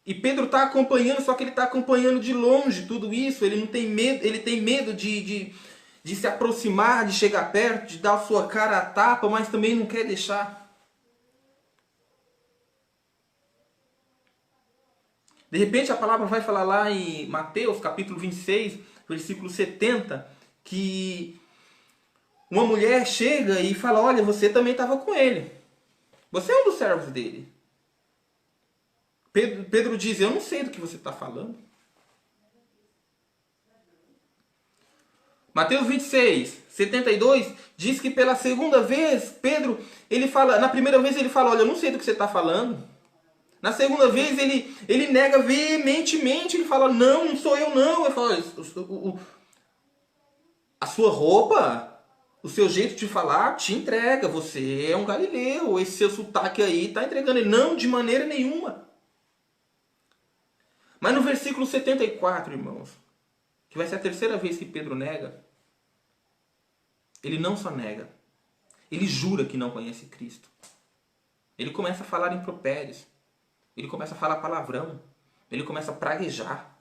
E Pedro está acompanhando, só que ele está acompanhando de longe tudo isso. Ele não tem medo, ele tem medo de se aproximar, de chegar perto, de dar a sua cara a tapa, mas também não quer deixar. De repente a palavra vai falar lá em Mateus, capítulo 26, versículo 70, que uma mulher chega e fala, olha, você também estava com ele. Você é um dos servos dele. Pedro diz, eu não sei do que você está falando. Mateus 26, 72, diz que pela segunda vez, Pedro, ele fala, na primeira vez ele fala, olha, eu não sei do que você está falando. Na segunda vez ele nega veementemente, ele fala, não sou eu não. Ele fala, a sua roupa, o seu jeito de falar te entrega, você é um galileu, esse seu sotaque aí está entregando. Ele, não, de maneira nenhuma. Mas no versículo 74, irmãos, que vai ser a terceira vez que Pedro nega, ele não só nega, ele jura que não conhece Cristo. Ele começa a falar impropérios, ele começa a falar palavrão, ele começa a praguejar.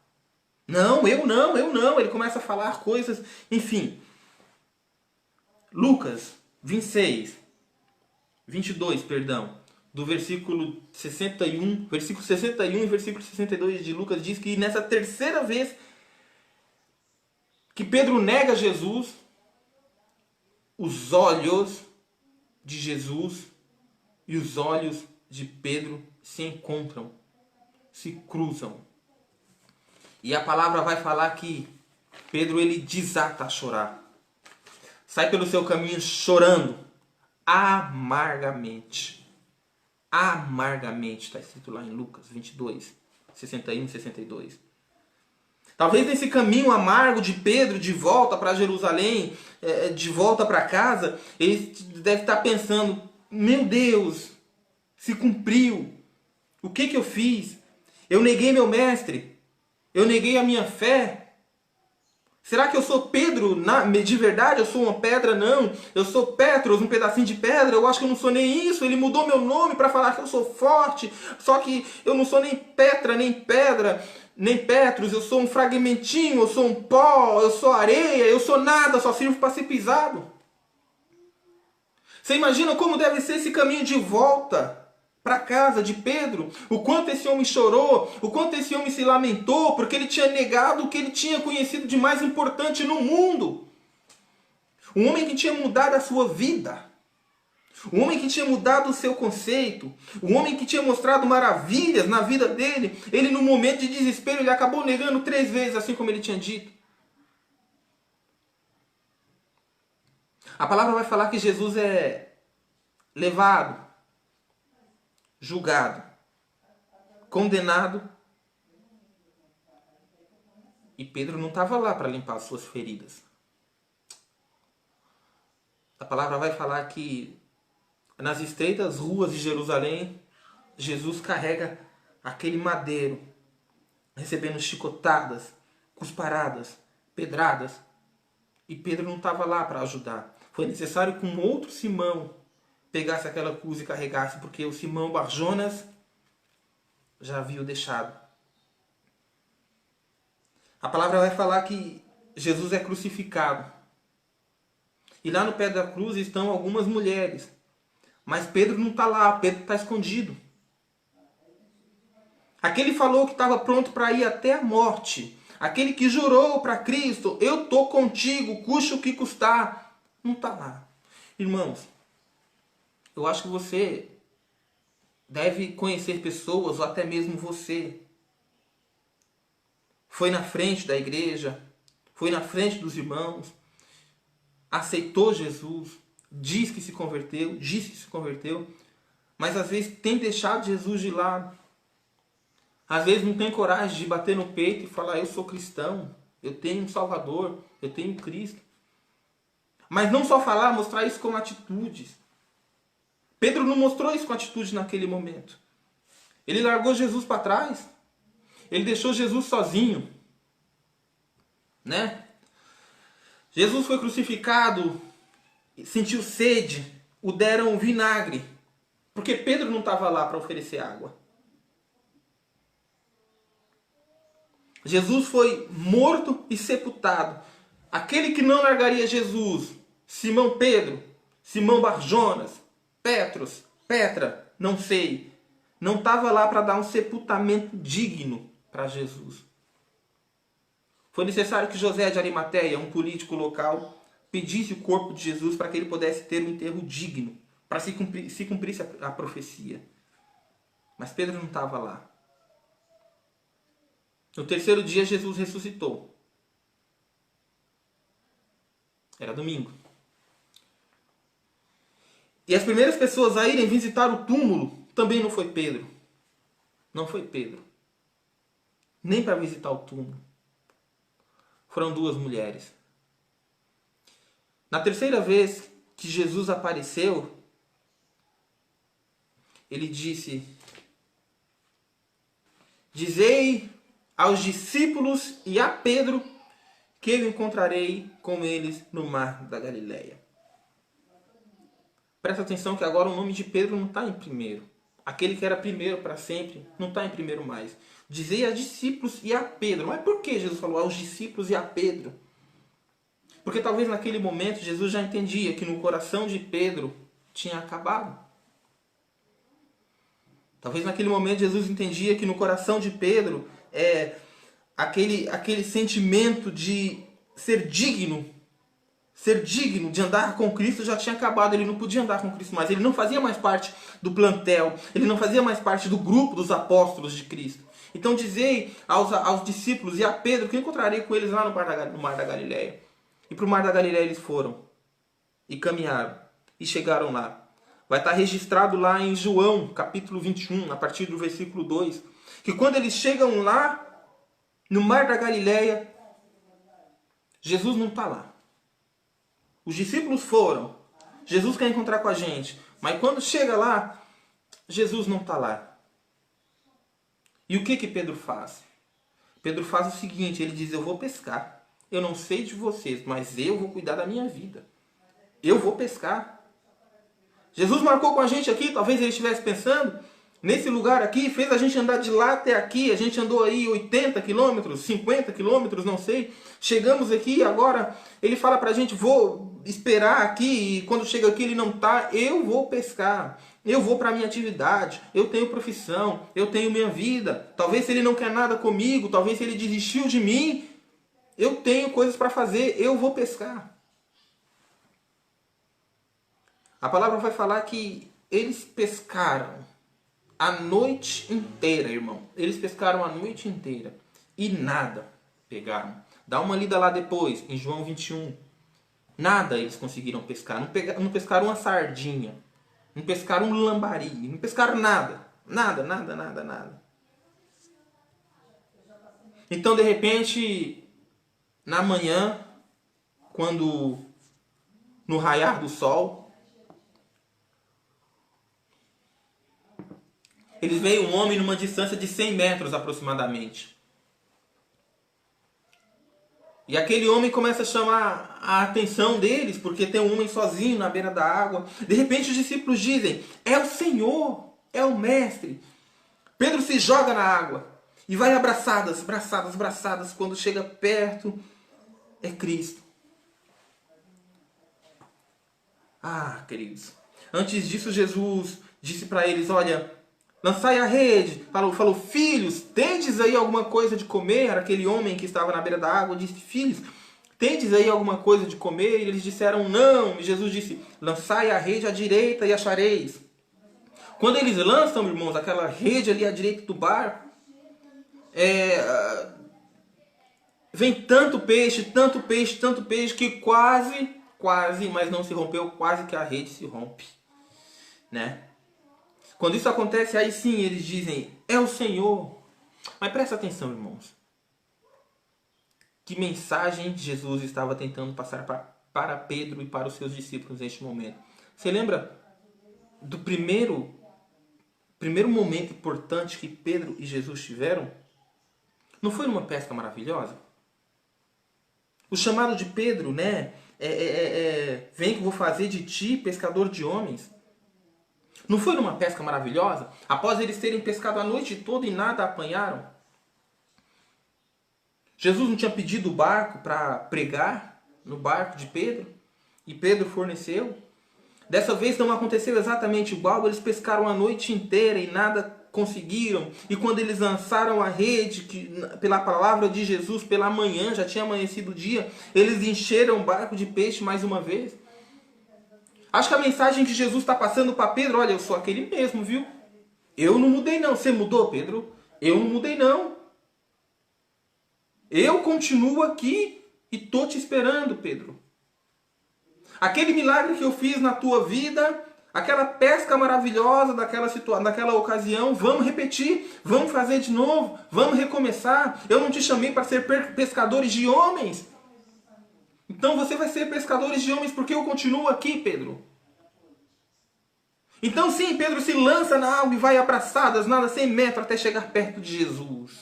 Não, eu não, ele começa a falar coisas, enfim. Lucas 22, do versículo 61 e versículo 62 de Lucas diz que nessa terceira vez que Pedro nega Jesus, os olhos de Jesus e os olhos de Pedro se encontram, se cruzam. E a palavra vai falar que Pedro ele desata a chorar. Sai pelo seu caminho chorando amargamente. Amargamente, está escrito lá em Lucas 22, 61 e 62. Talvez nesse caminho amargo de Pedro de volta para Jerusalém, de volta para casa, ele deve estar pensando, meu Deus, se cumpriu. O que eu fiz? Eu neguei meu mestre. Eu neguei a minha fé. Será que eu sou Pedro de verdade? Eu sou uma pedra? Não. Eu sou Petros, um pedacinho de pedra? Eu acho que eu não sou nem isso. Ele mudou meu nome para falar que eu sou forte. Só que eu não sou nem Petra, nem pedra, nem Petros. Eu sou um fragmentinho, eu sou um pó, eu sou areia, eu sou nada, só sirvo para ser pisado. Você imagina como deve ser esse caminho de volta para casa de Pedro? O quanto esse homem chorou, o quanto esse homem se lamentou, porque ele tinha negado o que ele tinha conhecido de mais importante no mundo. Um homem que tinha mudado a sua vida. Um homem que tinha mudado o seu conceito. Um homem que tinha mostrado maravilhas na vida dele. Ele, no momento de desespero, ele acabou negando 3 vezes, assim como ele tinha dito. A palavra vai falar que Jesus é levado, julgado, condenado E Pedro não estava lá para limpar as suas feridas. A palavra vai falar que nas estreitas ruas de Jerusalém, Jesus carrega aquele madeiro, recebendo chicotadas, cusparadas, pedradas. E Pedro não estava lá para ajudar. Foi necessário que um outro Simão pegasse aquela cruz e carregasse, porque o Simão Barjonas já havia o deixado. A palavra vai falar que Jesus é crucificado. E lá no pé da cruz estão algumas mulheres. Mas Pedro não está lá, Pedro está escondido. Aquele falou que estava pronto para ir até a morte. Aquele que jurou para Cristo, eu estou contigo, custe o que custar. Não está lá. Irmãos, eu acho que você deve conhecer pessoas, ou até mesmo você. Foi na frente da igreja, foi na frente dos irmãos, aceitou Jesus, disse que se converteu, mas às vezes tem deixado Jesus de lado. Às vezes não tem coragem de bater no peito e falar, eu sou cristão, eu tenho um Salvador, eu tenho Cristo. Mas não só falar, mostrar isso com atitudes. Pedro não mostrou isso com atitude naquele momento. Ele largou Jesus para trás. Ele deixou Jesus sozinho. Né? Jesus foi crucificado, sentiu sede, o deram vinagre. Porque Pedro não estava lá para oferecer água. Jesus foi morto e sepultado. Aquele que não largaria Jesus, Simão Pedro, Simão Barjonas, Petros, Petra, não sei, não estava lá para dar um sepultamento digno para Jesus. Foi necessário que José de Arimateia, um político local, pedisse o corpo de Jesus para que ele pudesse ter um enterro digno, para se cumprisse a profecia. Mas Pedro não estava lá. No terceiro dia, Jesus ressuscitou. Era domingo. E as primeiras pessoas a irem visitar o túmulo também não foi Pedro. Não foi Pedro. Nem para visitar o túmulo. Foram duas mulheres. Na terceira vez que Jesus apareceu, ele disse: dizei aos discípulos e a Pedro que eu encontrarei com eles no mar da Galileia. Presta atenção que agora o nome de Pedro não está em primeiro. Aquele que era primeiro para sempre não está em primeiro mais. Dizei a discípulos e a Pedro. Mas por que Jesus falou aos discípulos e a Pedro? Porque talvez naquele momento Jesus já entendia que no coração de Pedro tinha acabado. Talvez naquele momento Jesus entendia que no coração de Pedro aquele sentimento de ser digno de andar com Cristo já tinha acabado. Ele não podia andar com Cristo mais. Ele não fazia mais parte do plantel. Ele não fazia mais parte do grupo dos apóstolos de Cristo. Então dizei aos discípulos e a Pedro que eu encontrarei com eles lá no mar da Galileia. E para o mar da Galileia eles foram. E caminharam. E chegaram lá. Vai estar registrado lá em João, capítulo 21, a partir do versículo 2. Que quando eles chegam lá, no mar da Galileia, Jesus não está lá. Os discípulos foram. Jesus quer encontrar com a gente. Mas quando chega lá, Jesus não está lá. E o que Pedro faz? Pedro faz o seguinte, ele diz, eu vou pescar. Eu não sei de vocês, mas eu vou cuidar da minha vida. Eu vou pescar. Jesus marcou com a gente aqui, talvez ele estivesse pensando, nesse lugar aqui, fez a gente andar de lá até aqui, a gente andou aí 80 quilômetros, 50 quilômetros, não sei. Chegamos aqui, agora ele fala pra gente, vou esperar aqui, e quando chega aqui ele não tá, eu vou pescar. Eu vou para a minha atividade, eu tenho profissão, eu tenho minha vida. Talvez se ele não quer nada comigo, talvez se ele desistiu de mim, eu tenho coisas para fazer, eu vou pescar. A palavra vai falar que eles pescaram a noite inteira, irmão. Eles pescaram a noite inteira e nada pegaram. Dá uma lida lá depois, em João 21. Nada eles conseguiram pescar. Não pescaram uma sardinha. Não pescaram um lambari. Não pescaram nada. Nada. Então, de repente, na manhã, quando no raiar do sol, eles veem um homem numa distância de 100 metros aproximadamente. E aquele homem começa a chamar a atenção deles, porque tem um homem sozinho na beira da água. De repente os discípulos dizem, é o Senhor, é o Mestre. Pedro se joga na água e vai abraçadas, braçadas, braçadas. Quando chega perto, é Cristo. Ah, queridos. Antes disso, Jesus disse para eles, olha, lançai a rede. Falou, filhos, tendes aí alguma coisa de comer? Era aquele homem que estava na beira da água, disse, filhos, tendes aí alguma coisa de comer? E eles disseram, não. E Jesus disse, lançai a rede à direita e achareis. Quando eles lançam, irmãos, aquela rede ali à direita do barco, vem tanto peixe, tanto peixe, tanto peixe, que quase, mas não se rompeu, quase que a rede se rompe, né? Quando isso acontece, aí sim eles dizem, é o Senhor. Mas presta atenção, irmãos. Que mensagem Jesus estava tentando passar para Pedro e para os seus discípulos neste momento? Você lembra do primeiro momento importante que Pedro e Jesus tiveram? Não foi numa pesca maravilhosa? O chamado de Pedro, né? Vem que eu vou fazer de ti pescador de homens. Não foi numa pesca maravilhosa? Após eles terem pescado a noite toda e nada apanharam? Jesus não tinha pedido o barco para pregar no barco de Pedro? E Pedro forneceu? Dessa vez não aconteceu exatamente igual. Eles pescaram a noite inteira e nada conseguiram. E quando eles lançaram a rede, que, pela palavra de Jesus, pela manhã, já tinha amanhecido o dia, eles encheram o barco de peixe mais uma vez. Acho que a mensagem que Jesus está passando para Pedro, olha, eu sou aquele mesmo, viu? Eu não mudei não. Você mudou, Pedro? Eu não mudei não. Eu continuo aqui e estou te esperando, Pedro. Aquele milagre que eu fiz na tua vida, aquela pesca maravilhosa daquela ocasião, vamos repetir, vamos fazer de novo, vamos recomeçar. Eu não te chamei para ser pescadores de homens. Então você vai ser pescadores de homens porque eu continuo aqui, Pedro. Então sim, Pedro se lança na água e vai abraçadas, nada 100 metros até chegar perto de Jesus.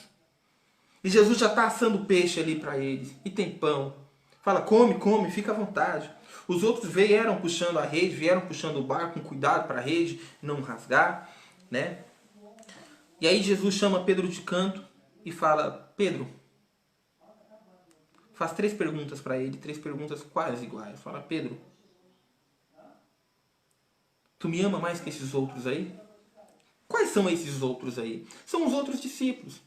E Jesus já está assando peixe ali para eles. E tem pão. Fala, come, fica à vontade. Os outros vieram puxando a rede, vieram puxando o barco com cuidado para a rede não rasgar, né? E aí Jesus chama Pedro de canto e fala, Pedro, faz 3 perguntas para ele, 3 perguntas quase iguais. Fala, Pedro, tu me ama mais que esses outros aí? Quais são esses outros aí? São os outros discípulos.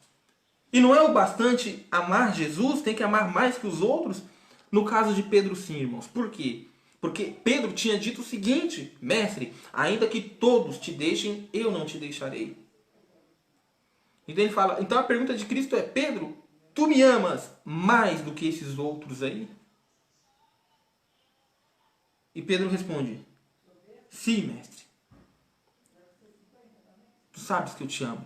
E não é o bastante amar Jesus, tem que amar mais que os outros? No caso de Pedro, sim, irmãos. Por quê? Porque Pedro tinha dito o seguinte, mestre, ainda que todos te deixem, eu não te deixarei. Então ele fala, então a pergunta de Cristo é, Pedro, tu me amas mais do que esses outros aí? E Pedro responde, sim, mestre. Tu sabes que eu te amo.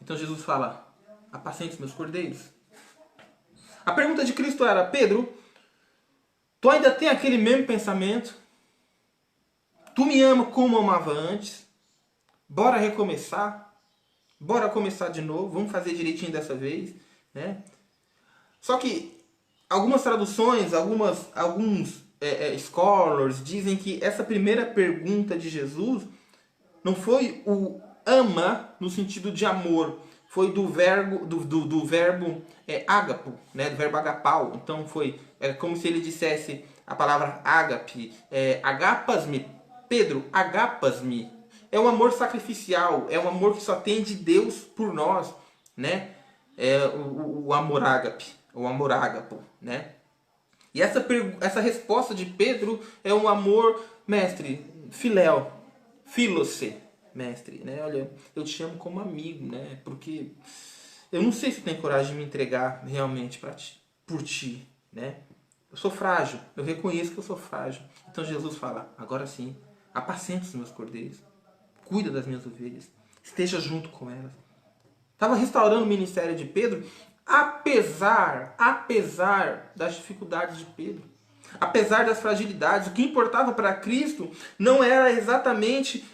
Então Jesus fala, apacente os meus cordeiros. A pergunta de Cristo era, Pedro, tu ainda tem aquele mesmo pensamento? Tu me ama como amava antes? Bora recomeçar? Bora começar de novo? Vamos fazer direitinho dessa vez? Né? Só que algumas traduções, alguns scholars dizem que essa primeira pergunta de Jesus não foi o ama no sentido de amor, foi do verbo ágapo, né? Do verbo agapau. Então foi como se ele dissesse a palavra ágape, agapas-me, Pedro, agapas-me. É um amor sacrificial, é um amor que só tem de Deus por nós, né? O amor ágape, o amor ágapo, né? E essa resposta de Pedro é um amor, mestre, filéu, filose, mestre, né? Olha, eu te amo como amigo, né? Porque eu não sei se tenho coragem de me entregar realmente por ti, né? Eu sou frágil, eu reconheço que eu sou frágil. Então Jesus fala, agora sim, apacenta os meus cordeiros, cuida das minhas ovelhas, esteja junto com elas. Estava restaurando o ministério de Pedro apesar das dificuldades de Pedro, apesar das fragilidades. O que importava para Cristo não era exatamente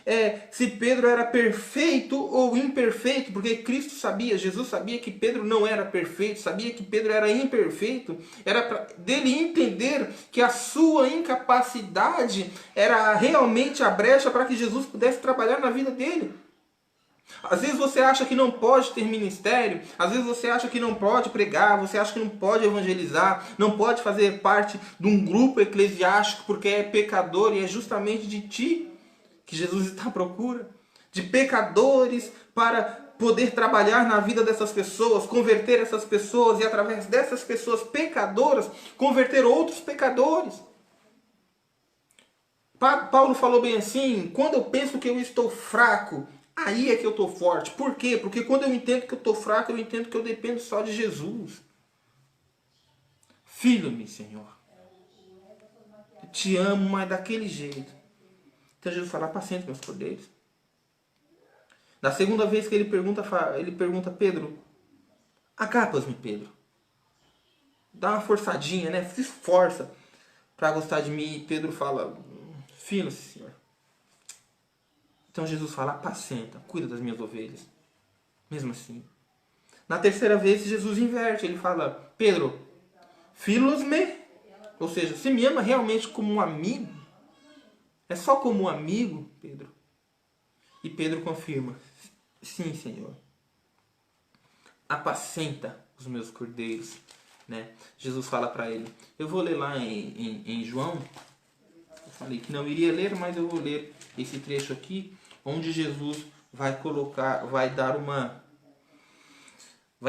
se Pedro era perfeito ou imperfeito, porque Cristo sabia, Jesus sabia que Pedro não era perfeito, sabia que Pedro era imperfeito. Era dele entender que a sua incapacidade era realmente a brecha para que Jesus pudesse trabalhar na vida dele. Às vezes você acha que não pode ter ministério, às vezes você acha que não pode pregar, você acha que não pode evangelizar, não pode fazer parte de um grupo eclesiástico porque é pecador, e é justamente de ti que Jesus está à procura. De pecadores para poder trabalhar na vida dessas pessoas, converter essas pessoas e através dessas pessoas pecadoras, converter outros pecadores. Paulo falou bem assim: quando eu penso que eu estou fraco, aí é que eu estou forte. Por quê? Porque quando eu entendo que eu estou fraco, eu entendo que eu dependo só de Jesus. Filho-me, Senhor. Eu te amo, mas daquele jeito. Então Jesus fala: apacenta meus cordeiros. Na segunda vez que ele pergunta: Pedro, agapas-me, Pedro. Dá uma forçadinha, né? Se esforça para gostar de mim. E Pedro fala: filho, Senhor. Então Jesus fala: apacenta, cuida das minhas ovelhas. Mesmo assim. Na terceira vez Jesus inverte. Ele fala: Pedro, filos-me. Ou seja, você me ama realmente como um amigo? É só como um amigo, Pedro? E Pedro confirma: sim, Senhor. Apacenta os meus cordeiros. Né? Jesus fala para ele. Eu vou ler lá em João. Eu falei que não iria ler, mas eu vou ler esse trecho aqui, onde Jesus vai colocar, vai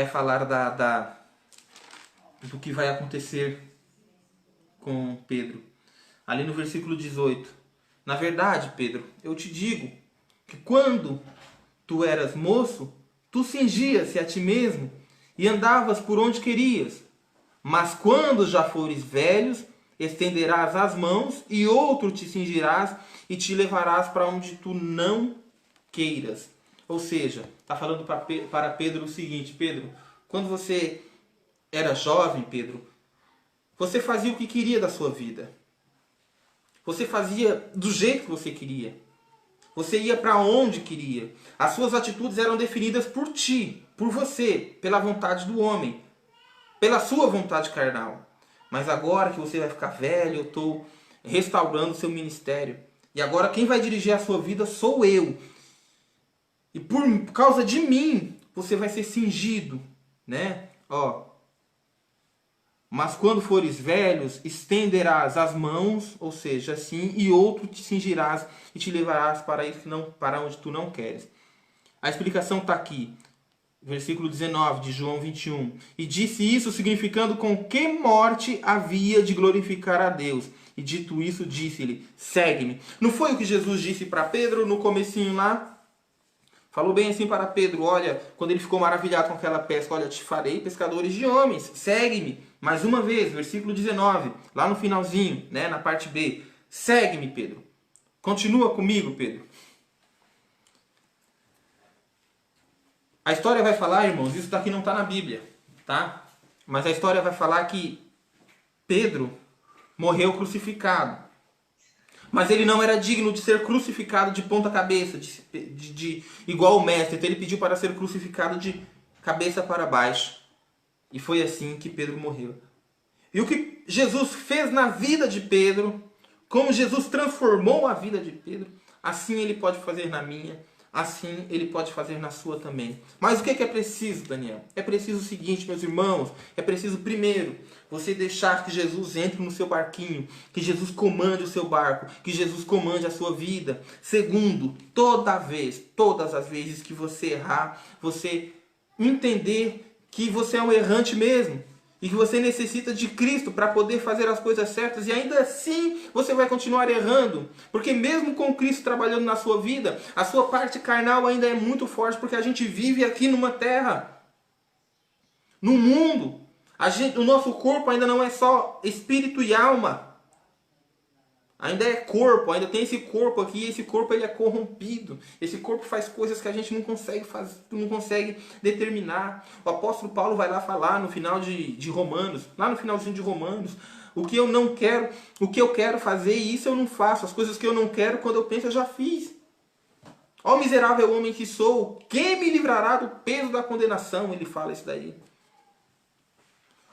falar do que vai acontecer com Pedro. Ali no versículo 18. Na verdade, Pedro, eu te digo que quando tu eras moço, tu cingias-se a ti mesmo e andavas por onde querias. Mas quando já fores velhos, estenderás as mãos e outro te cingirás e te levarás para onde tu não queiras. Ou seja, está falando para Pedro o seguinte: Pedro, quando você era jovem, Pedro, você fazia o que queria da sua vida. Você fazia do jeito que você queria. Você ia para onde queria. As suas atitudes eram definidas por ti, por você, pela vontade do homem, pela sua vontade carnal. Mas agora que você vai ficar velho, eu estou restaurando o seu ministério. E agora quem vai dirigir a sua vida sou eu. E por causa de mim, você vai ser cingido, né? Mas quando fores velhos, estenderás as mãos, ou seja, assim, e outro te cingirás e te levarás para onde tu não queres. A explicação está aqui. Versículo 19 de João 21. E disse isso significando com que morte havia de glorificar a Deus. E dito isso, disse-lhe: segue-me. Não foi o que Jesus disse para Pedro no comecinho lá? Falou bem assim para Pedro: olha, quando ele ficou maravilhado com aquela pesca: olha, te farei pescadores de homens, segue-me. Mais uma vez, versículo 19, lá no finalzinho, né, na parte B. Segue-me, Pedro. Continua comigo, Pedro. A história vai falar, irmãos, isso daqui não está na Bíblia, tá? Mas a história vai falar que Pedro morreu crucificado. Mas ele não era digno de ser crucificado de ponta cabeça, igual o mestre. Então ele pediu para ser crucificado de cabeça para baixo. E foi assim que Pedro morreu. E o que Jesus fez na vida de Pedro, como Jesus transformou a vida de Pedro, assim ele pode fazer na minha. Assim ele pode fazer na sua também. Mas o que é preciso, Daniel? É preciso o seguinte, meus irmãos. É preciso, primeiro, você deixar que Jesus entre no seu barquinho. Que Jesus comande o seu barco. Que Jesus comande a sua vida. Segundo, todas as vezes que você errar, você entender que você é um errante mesmo. E que você necessita de Cristo para poder fazer as coisas certas. E ainda assim você vai continuar errando. Porque mesmo com Cristo trabalhando na sua vida, a sua parte carnal ainda é muito forte. Porque a gente vive aqui numa terra, num mundo. O nosso corpo ainda não é só espírito e alma. Ainda é corpo, ainda tem esse corpo aqui, e esse corpo ele é corrompido. Esse corpo faz coisas que a gente não consegue fazer, não consegue determinar. O apóstolo Paulo vai lá falar no final de Romanos, lá no finalzinho de Romanos, o que eu não quero, o que eu quero fazer, isso eu não faço. As coisas que eu não quero, quando eu penso, eu já fiz. Ó miserável homem que sou, quem me livrará do peso da condenação? Ele fala isso daí.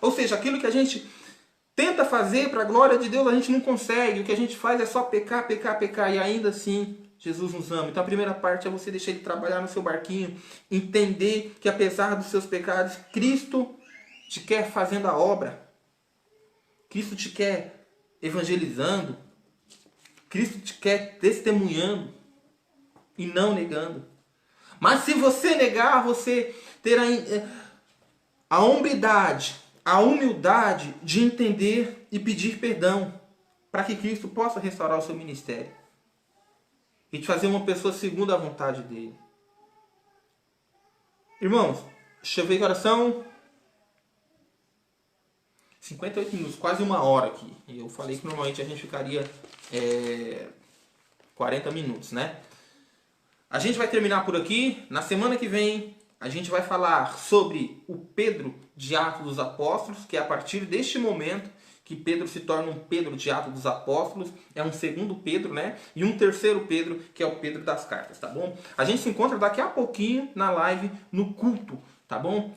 Ou seja, aquilo que a gente tenta fazer para a glória de Deus, a gente não consegue. O que a gente faz é só pecar, pecar, pecar. E ainda assim, Jesus nos ama. Então a primeira parte é você deixar Ele trabalhar no seu barquinho. Entender que apesar dos seus pecados, Cristo te quer fazendo a obra. Cristo te quer evangelizando. Cristo te quer testemunhando e não negando. Mas se você negar, você terá a hombridade, a humildade de entender e pedir perdão para que Cristo possa restaurar o seu ministério e te fazer uma pessoa segundo a vontade dele. Irmãos, deixa eu ver que horas são. 58 minutos, quase uma hora aqui. E eu falei que normalmente a gente ficaria 40 minutos, né? A gente vai terminar por aqui. Na semana que vem a gente vai falar sobre o Pedro de Atos dos Apóstolos, que é a partir deste momento que Pedro se torna um Pedro de Atos dos Apóstolos, é um segundo Pedro, né? E um terceiro Pedro, que é o Pedro das cartas, tá bom? A gente se encontra daqui a pouquinho na live, no culto, tá bom?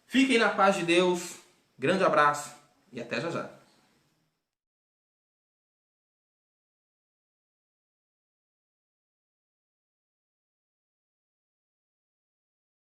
Fiquem na paz de Deus, grande abraço e até já já.